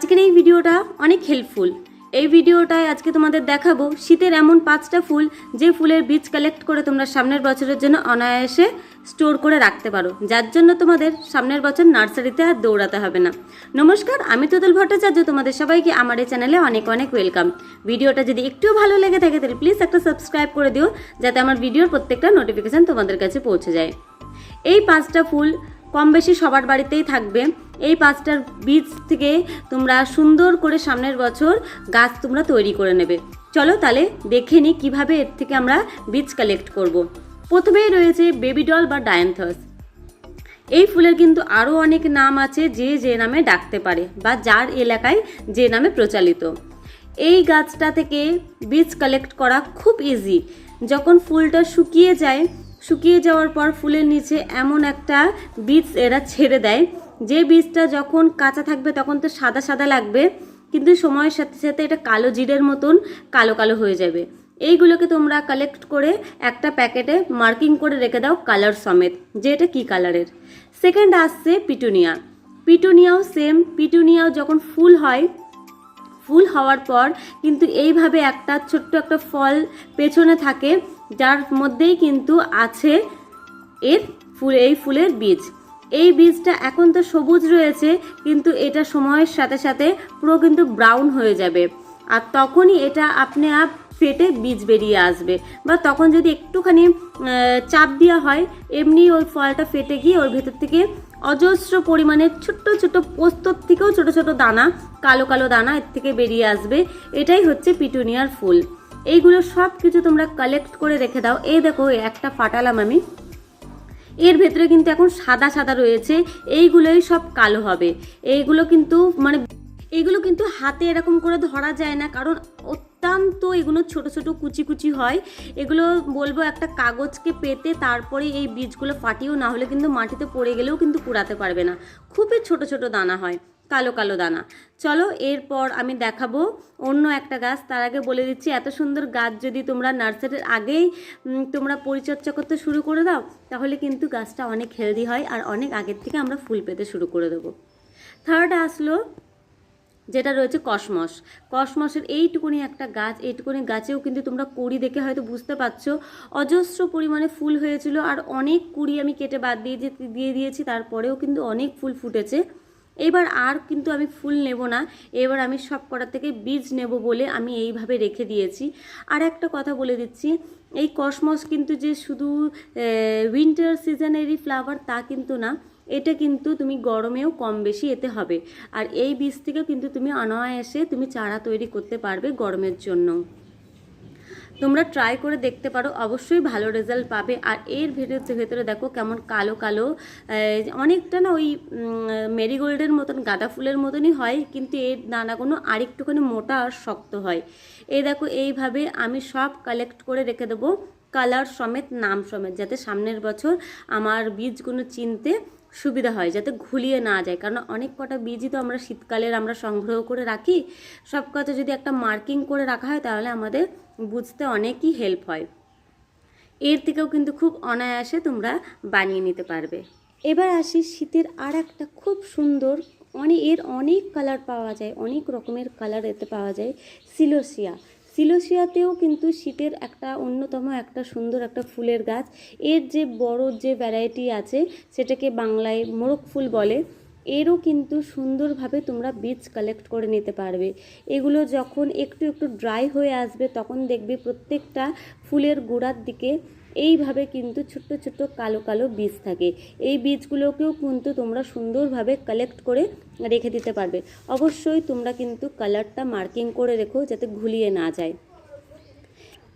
আজকের এই ভিডিওটা অনেক হেল্পফুল। এই ভিডিওটায় আজকে তোমাদের দেখাবো শীতের এমন 5টা ফুল যে ফুলের বীজ কালেক্ট করে তোমরা সামনের বছরের জন্য অনায়াসে স্টোর করে রাখতে পারো, যার জন্য তোমাদের সামনের বছর নার্সারিতে আর দৌড়াতে হবে না। নমস্কার, আমি তুতুল ভট্টাচার্য, তোমাদের সবাইকে আমার এই চ্যানেলে অনেক অনেক ওয়েলকাম। ভিডিওটা যদি একটু ভালো লেগে থাকে তাহলে প্লিজ একটা সাবস্ক্রাইব করে দিও, যাতে আমার ভিডিওর প্রত্যেকটা নোটিফিকেশান তোমাদের কাছে পৌঁছে যায়। এই 5টা ফুল কম বেশি সবার বাড়িতেই থাকবে। এই 5টার বীজ থেকে তোমরা সুন্দর করে সামনের বছর গাছ তোমরা তৈরি করে নেবে। চলো তাহলে দেখে নিই কীভাবে এর থেকে আমরা বীজ কালেক্ট করব। প্রথমেই রয়েছে বেবি ডল বা ডায়ান্থাস। এই ফুলের কিন্তু আরও অনেক নাম আছে, যে যে নামে ডাকতে পারে বা যার এলাকায় যে নামে প্রচলিত। এই গাছটা থেকে বীজ কালেক্ট করা খুব ইজি। যখন ফুলটা শুকিয়ে যাওয়ার পর ফুলের নিচে এমন একটা বীজ এরা ছেড়ে দেয়, যে বীজটা যখন কাঁচা থাকবে তখন তো সাদা সাদা লাগবে, কিন্তু সময়ের সাথে সাথে এটা কালো জিরের মতন কালো কালো হয়ে যাবে। এইগুলোকে তোমরা কালেক্ট করে একটা প্যাকেটে মার্কিং করে রেখে দাও কালার সমেত, যে এটা কী কালারের। সেকেন্ড আসছে পিটুনিয়া। পিটুনিয়াও সেম। পিটুনিয়াও যখন ফুল হয়, ফুল হওয়ার পর কিন্তু এইভাবে একটা ছোট্ট একটা ফল পেছনে থাকে, যার মধ্যেই কিন্তু আছে এই ফুলের বীজ। এই বীজটা এখন তো সবুজ রয়েছে, কিন্তু এটা সময়ের সাথে সাথে পুরো কিন্তু ব্রাউন হয়ে যাবে, আর তখনই এটা আপনি আপ ফেটে বীজ বেরিয়ে আসবে। বা তখন যদি একটুখানি চাপ দেওয়া হয়, এমনি ওই ফলটা ফেটে গিয়ে ওর ভেতর থেকে অজস্র পরিমাণে ছোট্ট ছোট্ট পোস্তর থেকেও ছোট ছোট দানা, কালো কালো দানা এর থেকে বেরিয়ে আসবে। এটাই হচ্ছে পিটুনিয়ার ফুল। এইগুলো সব কিছু তোমরা কালেক্ট করে রেখে দাও। এই দেখো একটা ফাটালাম আমি, এর ভেতরে কিন্তু এখন সাদা সাদা রয়েছে, এইগুলোই সব কালো হবে। এইগুলো কিন্তু হাতে এরকম করে ধরা যায় না, কারণ অত্যন্ত এগুলো ছোট ছোট কুচি কুচি হয়। এগুলো বলবো একটা কাগজকে পেতে তারপরে এই বীজগুলো ফাটিয়েও, না হলে কিন্তু মাটিতে পড়ে গেলেও কিন্তু কুড়াতে পারবে না। খুবই ছোট ছোট দানা হয়, কালো কালো দানা। চলো এরপর আমি দেখাবো অন্য একটা গাছ। তার আগে বলে দিচ্ছি, এত সুন্দর গাছ যদি তোমরা নার্সারির আগেই তোমরা পরিচর্যা করতে শুরু করে দাও, তাহলে কিন্তু গাছটা অনেক হেলদি হয়, আর অনেক আগের থেকে আমরা ফুল পেতে শুরু করে দেবো। থার্ড আসলো যেটা রয়েছে কসমস। কসমসের এইটুকুনি একটা গাছ, এইটুকুনি গাছেও কিন্তু তোমরা কুড়ি দেখে হয়তো বুঝতে পারছো অজস্র পরিমাণে ফুল হয়েছিল, আর অনেক কুড়ি আমি কেটে বাদ দিয়ে দিয়েছি, তারপরেও কিন্তু অনেক ফুল ফুটেছে। এবার আর কিন্তু আমি ফুল নেব না, এবার আমি সব কটা থেকে বীজ নেব বলে আমি এইভাবে রেখে দিয়েছি। আর একটা কথা বলে দিচ্ছি, এই কসমস কিন্তু যে শুধু উইন্টার সিজনেরই ফ্লাওয়ার তা কিন্তু না, এটা কিন্তু তুমি গরমেও কম বেশি এতে হবে। আর এই বীজ থেকেও কিন্তু তুমি অনায়াসে তুমি চারা তৈরি করতে পারবে গরমের জন্য। তোমরা ট্রাই করে দেখতে পারো, অবশ্যই ভালো রেজাল্ট পাবে। আর এর ভেতরে দেখো কেমন কালো কালো, অনেকটা না ওই মেরিগোল্ডের মতন, গাঁদা ফুলের মতনই হয়, কিন্তু এর দানাগুলো আরেকটুখানি মোটা আর শক্ত হয়। এই দেখো এইভাবে আমি সব কালেক্ট করে রেখে দেবো কালার সমেত, নাম সমেত, যাতে সামনের বছর আমার বীজগুলো চিনতে সুবিধা হয়, যাতে ঘুলিয়ে না যায়। কারণ অনেক কটা বীজই তো আমরা শীতকালের আমরা সংগ্রহ করে রাখি, সব কথা যদি একটা মার্কিং করে রাখা হয় তাহলে আমাদের বুঝতে অনেকই হেল্প হয়। এর থেকেও কিন্তু খুব অনায়াসে তোমরা বানিয়ে নিতে পারবে। এবার আসি শীতের আর একটা খুব সুন্দর, এর অনেক কালার পাওয়া যায়, অনেক রকমের কালার এতে পাওয়া যায়, সিলোসিয়া। সিলোসিয়াতেও কিন্তু শীতের একটা অন্যতম একটা সুন্দর একটা ফুলের গাছ। এর যে বড় যে ভ্যারাইটি আছে সেটাকে বাংলায় মোরগ ফুল বলে। এরও কিন্তু সুন্দরভাবে তোমরা বীজ কালেক্ট করে নিতে পারবে। এগুলো যখন একটু একটু ড্রাই হয়ে আসবে, তখন দেখবে প্রত্যেকটা ফুলের গোড়ার দিকে এইভাবে কিন্তু ছোট্ট ছোট্ট কালো কালো বীজ থাকে। এই বীজগুলোকেও কিন্তু তোমরা সুন্দরভাবে কালেক্ট করে রেখে দিতে পারবে। অবশ্যই তোমরা কিন্তু কালারটা মার্কিং করে রেখো, যাতে ঘুলিয়ে না যায়।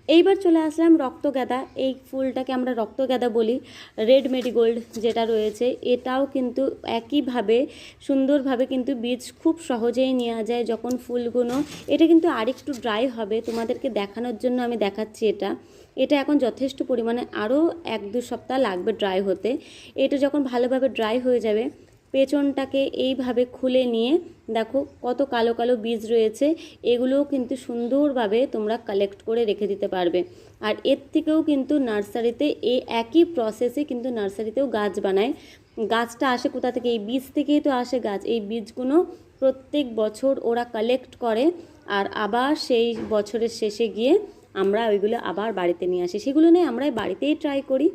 এইবার চলে আসলাম রক্তগাঁদা। এই ফুলটাকে আমরা রক্তগাঁদা বলি। রেড মেরিগোল্ড যেটা রয়েছে, এটাও কিন্তু একইভাবে সুন্দরভাবে কিন্তু বীজ খুব সহজেই নেওয়া যায়। যখন ফুলগুলো, এটা কিন্তু আরেকটু ড্রাই হবে, তোমাদেরকে দেখানোর জন্য আমি দেখাচ্ছি। এটা এখন যথেষ্ট পরিমাণে আরও 1-2 সপ্তাহ লাগবে ড্রাই হতে। এটা যখন ভালোভাবে ড্রাই হয়ে যাবে, পেছনটাকে এইভাবে খুলে নিয়ে দেখো কত কালো কালো বীজ রয়েছে। এগুলোও কিন্তু সুন্দরভাবে তোমরা কালেক্ট করে রেখে দিতে পারবে। আর এর থেকেও কিন্তু নার্সারিতে এই একই প্রসেসে কিন্তু নার্সারিতেও গাছ বানায়। গাছটা আসে কোথা থেকে? এই বীজ থেকেই তো আসে গাছ। এই বীজগুলো প্রত্যেক বছর ওরা কালেক্ট করে আর আবার সেই বছরের শেষে গিয়ে আমরা ওইগুলো আবার বাড়িতে নিয়ে আসি, সেগুলো নিয়ে আমরা বাড়িতেই ট্রাই করি।